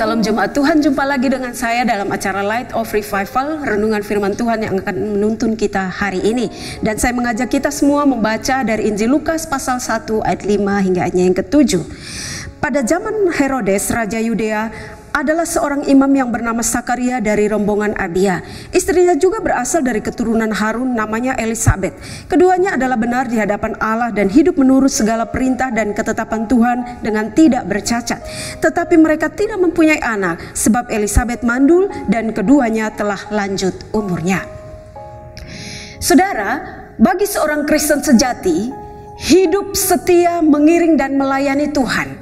Salam Jemaat Tuhan, jumpa lagi dengan saya dalam acara Light of Revival, renungan firman Tuhan yang akan menuntun kita hari ini. Dan saya mengajak kita semua membaca dari Injil Lukas pasal 1 ayat 5 hingga ayatnya yang ke-7. Pada zaman Herodes, Raja Yudea, adalah seorang imam yang bernama Sakaria dari rombongan Abia. Istrinya juga berasal dari keturunan Harun, namanya Elisabet. Keduanya adalah benar di hadapan Allah dan hidup menurut segala perintah dan ketetapan Tuhan dengan tidak bercacat. Tetapi mereka tidak mempunyai anak sebab Elisabet mandul dan keduanya telah lanjut umurnya. Saudara, bagi seorang Kristen sejati, hidup setia mengiring dan melayani Tuhan,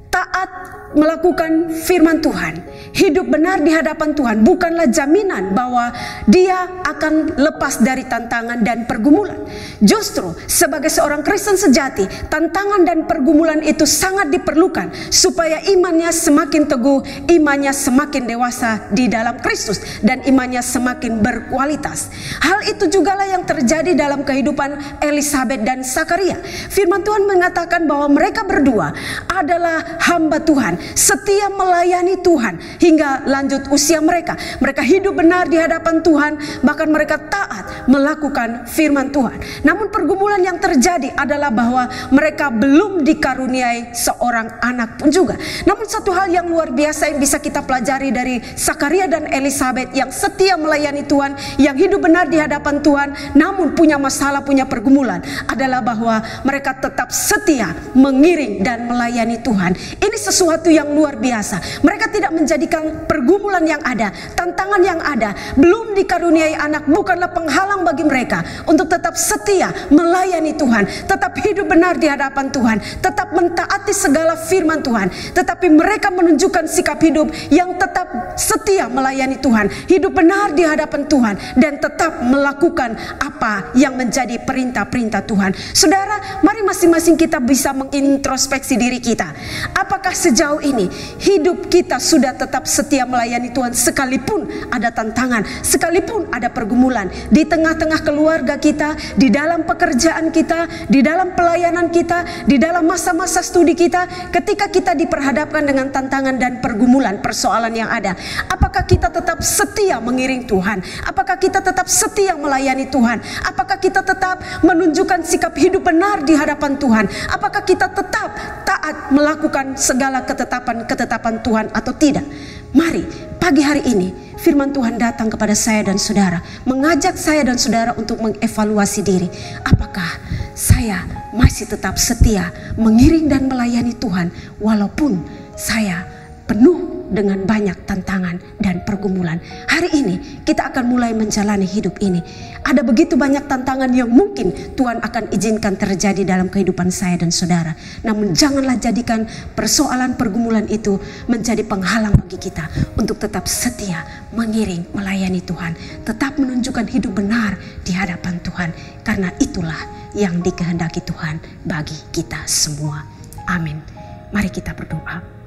taat melakukan firman Tuhan, hidup benar di hadapan Tuhan bukanlah jaminan bahwa dia akan lepas dari tantangan dan pergumulan. Justru sebagai seorang Kristen sejati, tantangan dan pergumulan itu sangat diperlukan supaya imannya semakin teguh, imannya semakin dewasa di dalam Kristus, dan imannya semakin berkualitas. Hal itu jugalah yang terjadi dalam kehidupan Elisabet dan Sakaria. Firman Tuhan mengatakan bahwa mereka berdua adalah hamba Tuhan, setia melayani Tuhan hingga lanjut usia mereka. Mereka hidup benar di hadapan Tuhan, bahkan mereka taat melakukan firman Tuhan. Namun pergumulan yang terjadi adalah bahwa mereka belum dikaruniai seorang anak pun juga. Namun satu hal yang luar biasa yang bisa kita pelajari dari Sakaria dan Elisabet yang setia melayani Tuhan, yang hidup benar di hadapan Tuhan, namun punya masalah, punya pergumulan, adalah bahwa mereka tetap setia mengiring dan melayani Tuhan. Ini sesuatu yang luar biasa. Mereka tidak menjadikan pergumulan yang ada, tantangan yang ada, belum dikaruniai anak bukanlah penghalang bagi mereka untuk tetap setia melayani Tuhan, tetap hidup benar di hadapan Tuhan, tetap mentaati segala firman Tuhan. Tetapi mereka menunjukkan sikap hidup yang tetap setia melayani Tuhan, hidup benar di hadapan Tuhan, dan tetap melakukan apa yang menjadi perintah-perintah Tuhan. Saudara, mari masing-masing kita bisa mengintrospeksi diri kita. Apakah sejauh ini hidup kita sudah tetap setia melayani Tuhan sekalipun ada tantangan, sekalipun ada pergumulan di tengah-tengah keluarga kita, di dalam pekerjaan kita, di dalam pelayanan kita, di dalam masa-masa studi kita, ketika kita diperhadapkan dengan tantangan dan pergumulan, persoalan yang ada, apakah kita tetap setia mengiring Tuhan? Apakah kita tetap setia melayani Tuhan? Apakah kita tetap menunjukkan sikap hidup benar di hadapan Tuhan? Apakah kita tetap taat melakukan segala ketetapan Tuhan atau tidak? Mari pagi hari ini firman Tuhan datang kepada saya dan saudara, mengajak saya dan saudara untuk mengevaluasi diri. Apakah saya masih tetap setia mengiring dan melayani Tuhan walaupun saya penuh dengan banyak tantangan dan pergumulan? Hari ini kita akan mulai menjalani hidup ini. Ada begitu banyak tantangan yang mungkin Tuhan akan izinkan terjadi dalam kehidupan saya dan saudara. Namun janganlah jadikan persoalan pergumulan itu menjadi penghalang bagi kita untuk tetap setia mengiring melayani Tuhan, tetap menunjukkan hidup benar di hadapan Tuhan, karena itulah yang dikehendaki Tuhan bagi kita semua. Amin. Mari kita berdoa.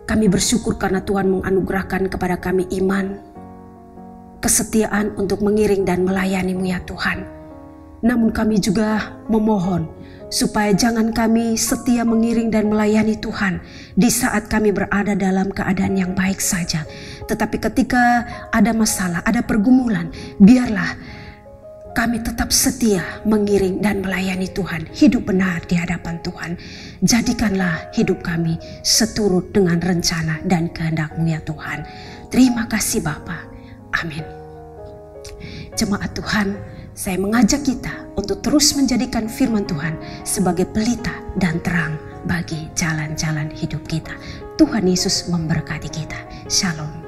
Kami bersyukur karena Tuhan menganugerahkan kepada kami iman, kesetiaan untuk mengiring dan melayani-Mu ya Tuhan. Namun kami juga memohon supaya jangan kami setia mengiring dan melayani Tuhan di saat kami berada dalam keadaan yang baik saja. Tetapi ketika ada masalah, ada pergumulan, biarlah kami tetap setia mengiring dan melayani Tuhan, hidup benar di hadapan Tuhan. Jadikanlah hidup kami seturut dengan rencana dan kehendak-Mu ya Tuhan. Terima kasih Bapa. Amin. Jemaat Tuhan, saya mengajak kita untuk terus menjadikan firman Tuhan sebagai pelita dan terang bagi jalan-jalan hidup kita. Tuhan Yesus memberkati kita. Shalom.